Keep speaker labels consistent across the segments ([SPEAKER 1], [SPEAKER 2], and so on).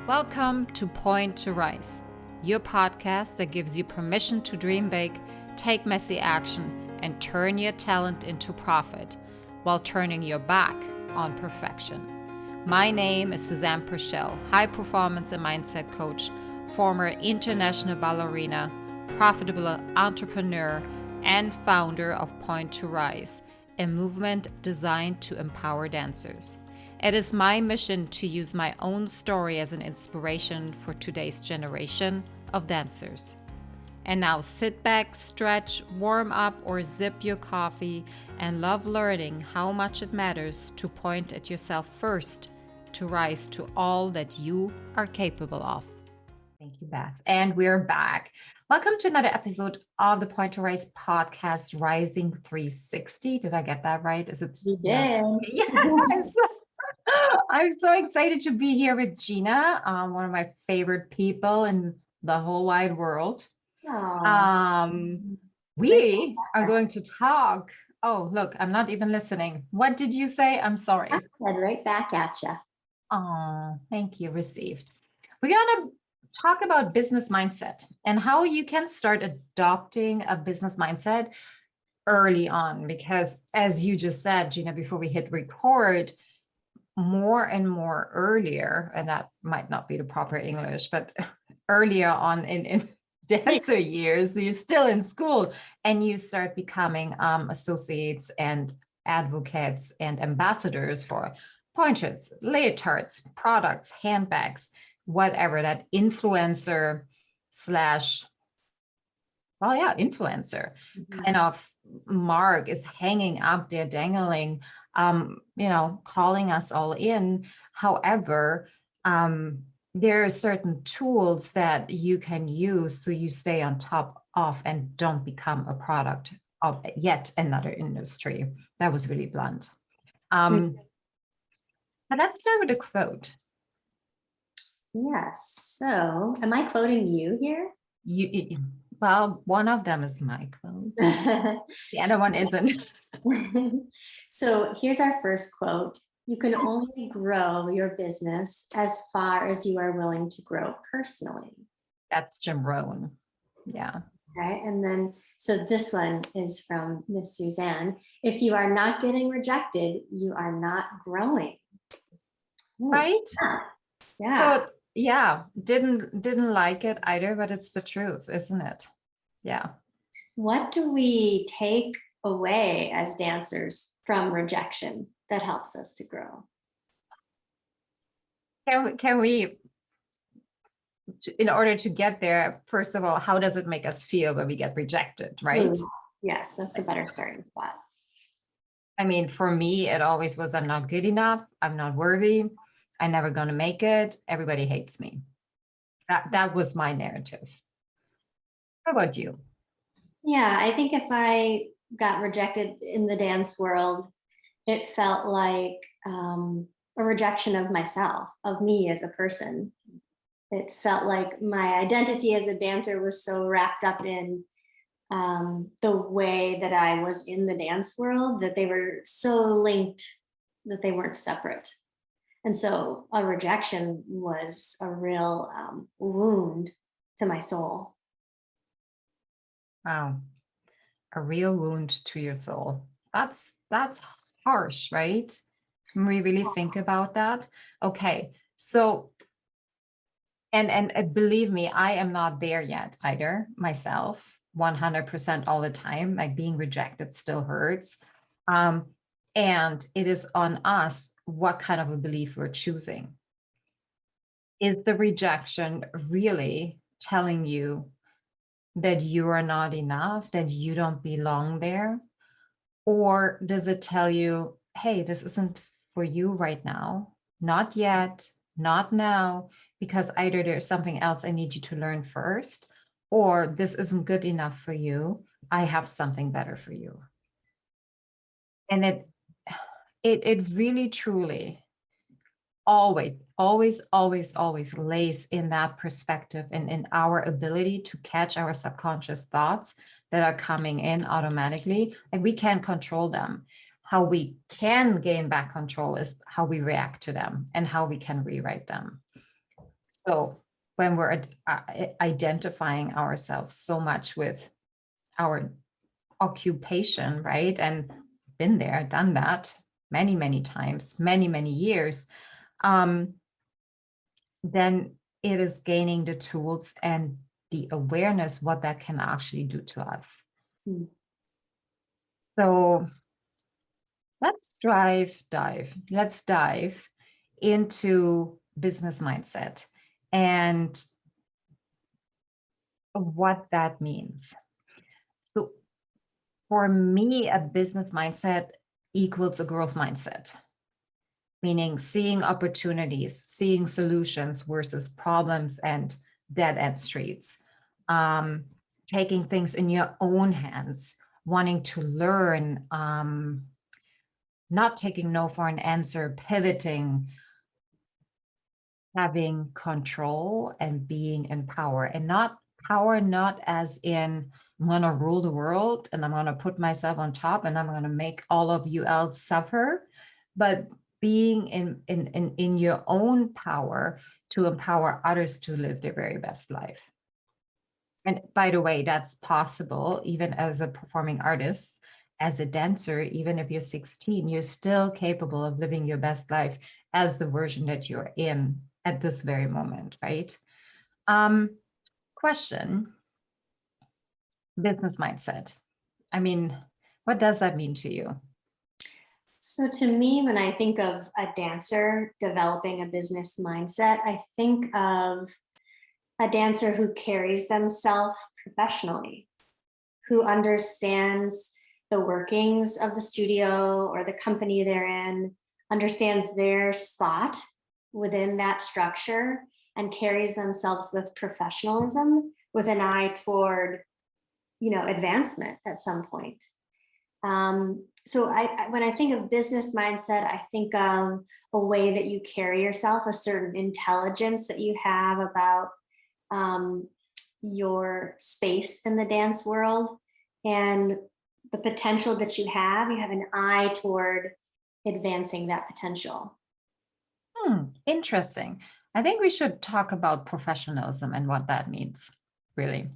[SPEAKER 1] Welcome to Point to Rise, your podcast that gives you permission to dream big, take messy action, and turn your talent into profit while turning your back on perfection. My name is Susanne Purcell, high performance and mindset coach, former international ballerina, profitable entrepreneur, and founder of Point to Rise, a movement designed to empower dancers. It is my mission to use my own story as an inspiration for today's generation of dancers. And now sit back, stretch, warm up, or sip your coffee and love learning how much it matters to point at yourself first to rise to all that you are capable of. Thank you, Beth. And we're back. Welcome to another episode of the Point to Rise podcast, Rising 360. Did I get that right? Is it?
[SPEAKER 2] You did.
[SPEAKER 1] Yes. I'm so excited to be here with Gina, one of my favorite people in the whole wide world. We are going to talk. Oh, look, I'm not even listening. What did you say? I'm sorry.
[SPEAKER 2] I said right back at you.
[SPEAKER 1] Oh, thank you. Received. We're going to talk about business mindset and how you can start adopting a business mindset early on, because as you just said, Gina, before we hit record, more and more earlier, and that might not be the proper English, but earlier on in dancer years, you're still in school and you start becoming associates and advocates and ambassadors for pointers, leotards, products, handbags, whatever that influencer kind of mark is hanging up there, dangling, calling us all in. However, there are certain tools that you can use so you stay on top of and don't become a product of yet another industry. That was really blunt. But let's start with a quote.
[SPEAKER 2] Yes. So am I quoting you here?
[SPEAKER 1] Well, one of them is my quote. The other one isn't.
[SPEAKER 2] So here's our first quote. You can only grow your business as far as you are willing to grow personally.
[SPEAKER 1] That's Jim Rohn. Yeah.
[SPEAKER 2] Okay. And then, so this one is from Miss Susanne. If you are not getting rejected, you are not growing.
[SPEAKER 1] Right?
[SPEAKER 2] Yeah.
[SPEAKER 1] So yeah, didn't like it either, but it's the truth, isn't it? Yeah.
[SPEAKER 2] What do we take away as dancers from rejection that helps us to grow?
[SPEAKER 1] Can we, in order to get there, first of all, how does it make us feel when we get rejected, right?
[SPEAKER 2] Yes, that's a better starting spot.
[SPEAKER 1] I mean, for me, it always was, I'm not good enough. I'm not worthy. I'm never going to make it. Everybody hates me. That was my narrative. How about you?
[SPEAKER 2] Yeah, I think if I got rejected in the dance world, it felt like a rejection of myself, of me as a person. It felt like my identity as a dancer was so wrapped up in the way that I was in the dance world that they were so linked that they weren't separate. And so a rejection was a real wound to my soul.
[SPEAKER 1] Wow. A real wound to your soul. That's harsh, right? When we really think about that. Okay. So, and believe me, I am not there yet either myself, 100% all the time. Like being rejected still hurts. And it is on us what kind of a belief we're choosing. Is the rejection really telling you that you are not enough, that you don't belong there? Or does it tell you, hey, this isn't for you right now, not yet, not now, because either there's something else I need you to learn first, or this isn't good enough for you. I have something better for you. And it really, truly always lays in that perspective and in our ability to catch our subconscious thoughts that are coming in automatically. Like we can't control them. How we can gain back control is how we react to them and how we can rewrite them. So when we're identifying ourselves so much with our occupation, right? And been there, done that many, many times, many, many years, then it is gaining the tools and the awareness what that can actually do to us.
[SPEAKER 2] Mm.
[SPEAKER 1] So let's dive into business mindset and what that means. So for me, a business mindset equals a growth mindset, meaning seeing opportunities, seeing solutions versus problems and dead end streets, taking things in your own hands, wanting to learn, not taking no for an answer, pivoting, having control and being in power, and not power, not as in I'm going to rule the world and I'm going to put myself on top and I'm going to make all of you else suffer, but being in your own power to empower others to live their very best life. And by the way, that's possible even as a performing artist, as a dancer. Even if you're 16, you're still capable of living your best life as the version that you're in at this very moment, right? Question, business mindset. I mean, what does that mean to you?
[SPEAKER 2] So to me, when I think of a dancer developing a business mindset, I think of a dancer who carries themselves professionally, who understands the workings of the studio or the company they're in, understands their spot within that structure, and carries themselves with professionalism with an eye toward, advancement at some point. So when I think of business mindset, I think of a way that you carry yourself, a certain intelligence that you have about your space in the dance world and the potential that you have an eye toward advancing that potential.
[SPEAKER 1] Interesting. I think we should talk about professionalism and what that means, really,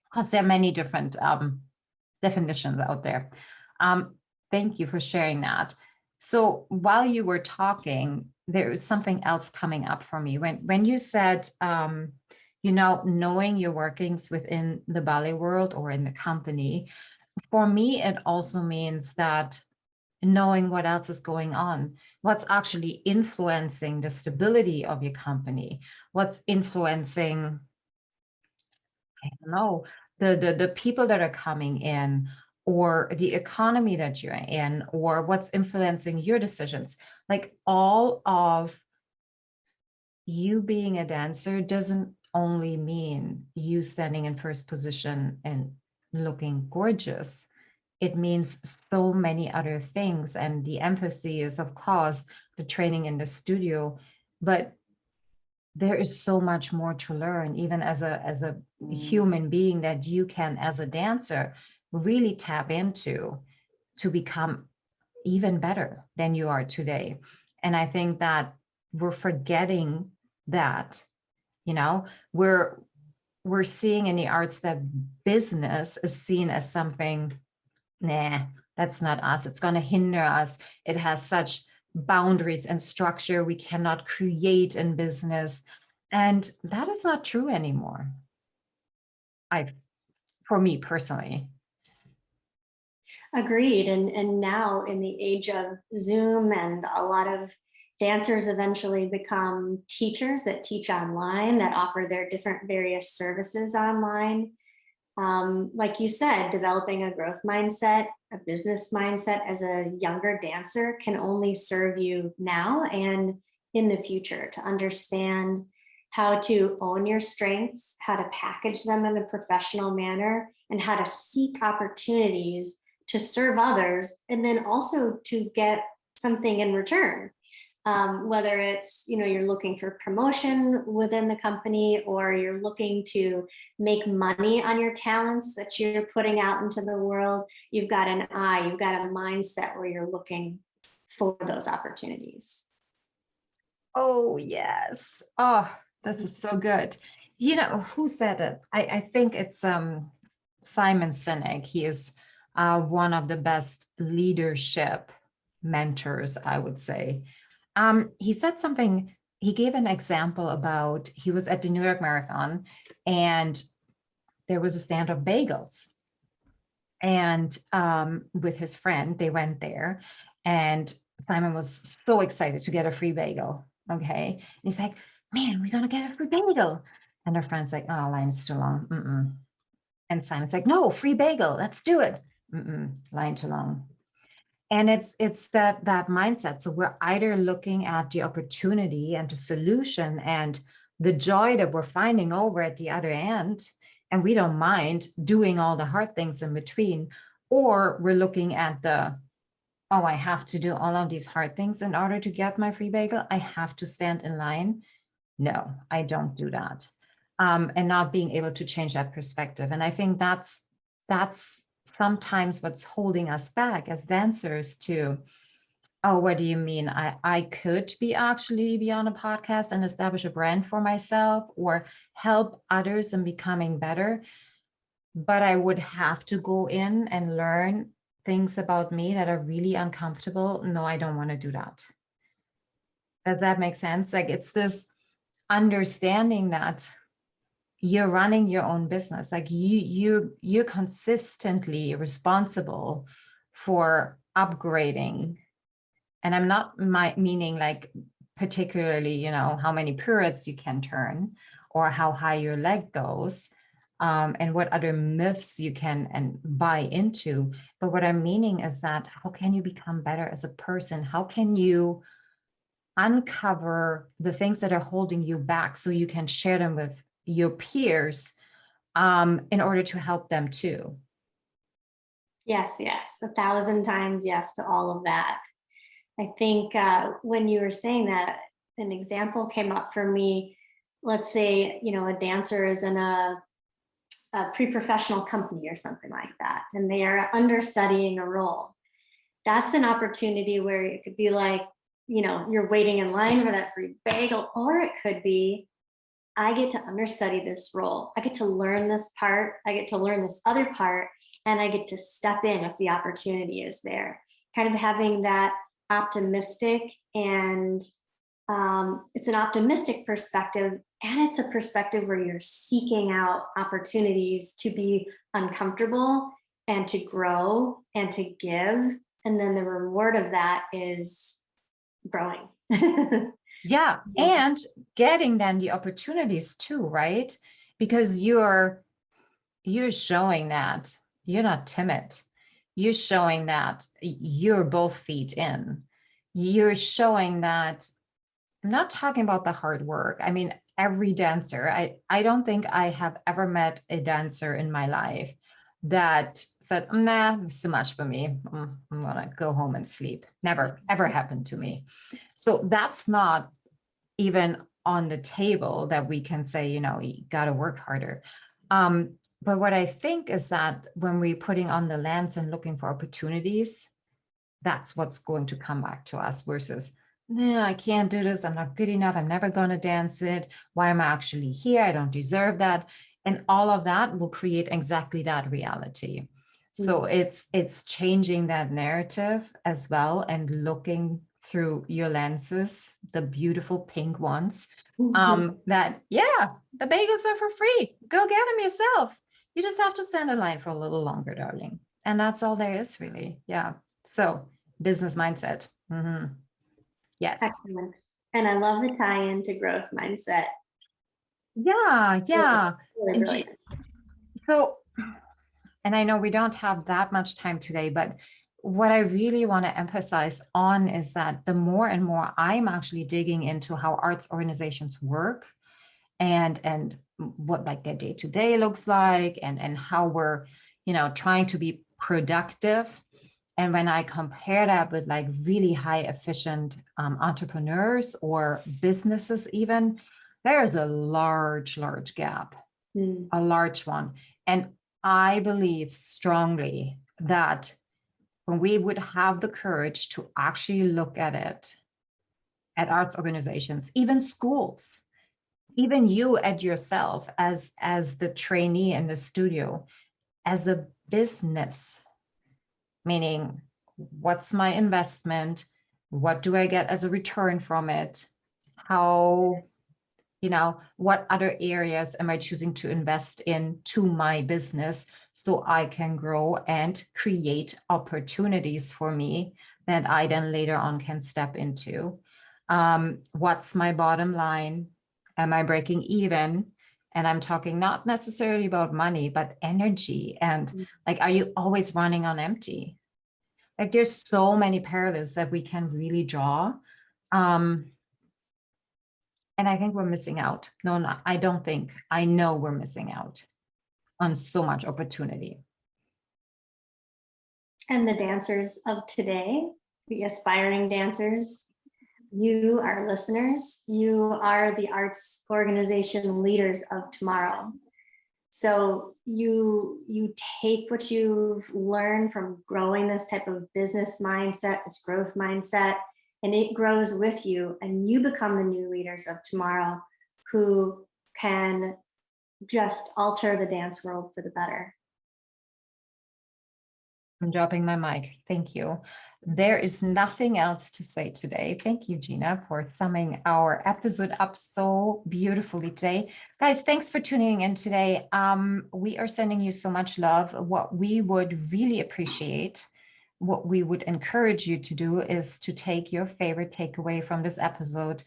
[SPEAKER 1] because there are many different definitions out there. Thank you for sharing that. So while you were talking, there was something else coming up for me. When you said, knowing your workings within the ballet world or in the company, for me, it also means that knowing what else is going on, what's actually influencing the stability of your company, what's influencing, I don't know, the people that are coming in, or the economy that you're in, or what's influencing your decisions. Like all of you being a dancer doesn't only mean you standing in first position and looking gorgeous. It means so many other things. And the emphasis is, of course, the training in the studio, but there is so much more to learn, even as a human being, that you can, as a dancer, really tap into to become even better than you are today. And I think that we're forgetting that, we're seeing in the arts that business is seen as something, nah, that's not us. It's going to hinder us. It has such boundaries and structure we cannot create in business. And that is not true anymore. For me personally.
[SPEAKER 2] Agreed. And now in the age of Zoom, and a lot of dancers eventually become teachers that teach online, that offer their different various services online. Like you said, developing a growth mindset, a business mindset as a younger dancer can only serve you now and in the future, to understand how to own your strengths, how to package them in a professional manner, and how to seek opportunities to serve others, and then also to get something in return. Whether it's, you're looking for promotion within the company, or you're looking to make money on your talents that you're putting out into the world, you've got an eye, you've got a mindset where you're looking for those opportunities.
[SPEAKER 1] Oh, yes. Oh, This is so good. You know, who said it? I think it's Simon Sinek. He is one of the best leadership mentors, I would say. He said something, he gave an example about he was at the New York Marathon and there was a stand of bagels. And with his friend, they went there and Simon was so excited to get a free bagel. Okay. And he's like, man, we're going to get a free bagel. And her friend's like, oh, line's too long. Mm-mm. And Simon's like, no, free bagel. Let's do it. Mm-mm, line too long. And it's that mindset. So we're either looking at the opportunity and the solution and the joy that we're finding over at the other end, and we don't mind doing all the hard things in between, or we're looking at the, oh, I have to do all of these hard things in order to get my free bagel. I have to stand in line. No, I don't do that. And not being able to change that perspective. And I think that's sometimes what's holding us back as dancers to, oh, what do you mean? I could be on a podcast and establish a brand for myself or help others in becoming better. But I would have to go in and learn things about me that are really uncomfortable. No, I don't want to do that. Does that make sense? Like it's this understanding that you're running your own business, like you're consistently responsible for upgrading. And I'm not meaning like particularly, you know, how many pirouettes you can turn or how high your leg goes, and what other myths you can and buy into. But what I'm meaning is that how can you become better as a person? How can you uncover the things that are holding you back so you can share them with your peers in order to help them too?
[SPEAKER 2] Yes, 1,000 times yes to all of that. I think when you were saying that, an example came up for me. Let's say, you know, a dancer is in a pre-professional company or something like that, and they are understudying a role. That's an opportunity where it could be like, you know, you're waiting in line for that free bagel, or it could be, I get to understudy this role. I get to learn this part. I get to learn this other part, and I get to step in if the opportunity is there. Kind of having that optimistic and it's an optimistic perspective, and it's a perspective where you're seeking out opportunities to be uncomfortable and to grow and to give. And then the reward of that is growing.
[SPEAKER 1] Yeah. And getting then the opportunities too, right? Because you're showing that you're not timid. You're showing that you're both feet in. You're showing that I'm not talking about the hard work. I mean, every dancer, I don't think I have ever met a dancer in my life that said, nah, it's too much for me. I'm gonna go home and sleep. Never, ever happened to me. So that's not even on the table that we can say, you know, you gotta work harder. But what I think is that when we're putting on the lens and looking for opportunities, that's what's going to come back to us versus, no, I can't do this. I'm not good enough. I'm never going to dance it. Why am I actually here? I don't deserve that. And all of that will create exactly that reality. So it's changing that narrative as well and looking through your lenses, the beautiful pink ones, that, yeah, the bagels are for free. Go get them yourself. You just have to stand in line for a little longer, darling. And that's all there is really. Yeah. So business mindset. Mm-hmm. Yes.
[SPEAKER 2] Excellent. And I love the tie-in to growth mindset.
[SPEAKER 1] Yeah. Yeah.
[SPEAKER 2] Really
[SPEAKER 1] So, and I know we don't have that much time today, but what I really want to emphasize on is that the more and more I'm actually digging into how arts organizations work and what like their day-to-day looks like and how we're, you know, trying to be productive. And when I compare that with like really high efficient entrepreneurs or businesses, even, there's a large gap, a large one. And I believe strongly that when we would have the courage to actually look at it, at arts organizations, even schools, even you at yourself as the trainee in the studio, as a business, meaning what's my investment? What do I get as a return from it? How, what other areas am I choosing to invest in to my business so I can grow and create opportunities for me that I then later on can step into? What's my bottom line? Am I breaking even? And I'm talking not necessarily about money, but energy. And like, are you always running on empty? Like, there's so many parallels that we can really draw. And I think we're missing out. No, I don't think. I know we're missing out on so much opportunity.
[SPEAKER 2] And the dancers of today, the aspiring dancers, you, our listeners, you are the arts organization leaders of tomorrow. So you take what you've learned from growing this type of business mindset, this growth mindset, and it grows with you, and you become the new leaders of tomorrow who can just alter the dance world for the better.
[SPEAKER 1] I'm dropping my mic. Thank you. There is nothing else to say today. Thank you, Gina, for summing our episode up so beautifully today. Guys, thanks for tuning in today. We are sending you so much love. What we would really appreciate, what we would encourage you to do is to take your favorite takeaway from this episode,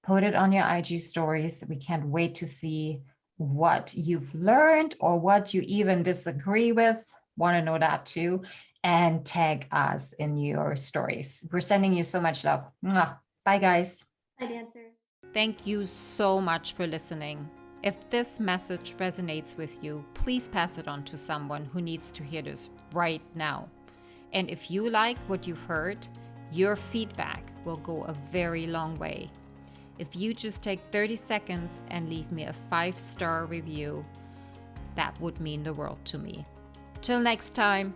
[SPEAKER 1] put it on your IG stories. We can't wait to see what you've learned or what you even disagree with. Want to know that too, and tag us in your stories. We're sending you so much love. Mwah. Bye, guys.
[SPEAKER 2] Bye, dancers.
[SPEAKER 1] Thank you so much for listening. If this message resonates with you, please pass it on to someone who needs to hear this right now. And if you like what you've heard, your feedback will go a very long way. If you just take 30 seconds and leave me a 5-star review, that would mean the world to me. Till next time,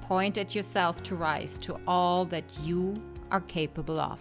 [SPEAKER 1] point at yourself to rise to all that you are capable of.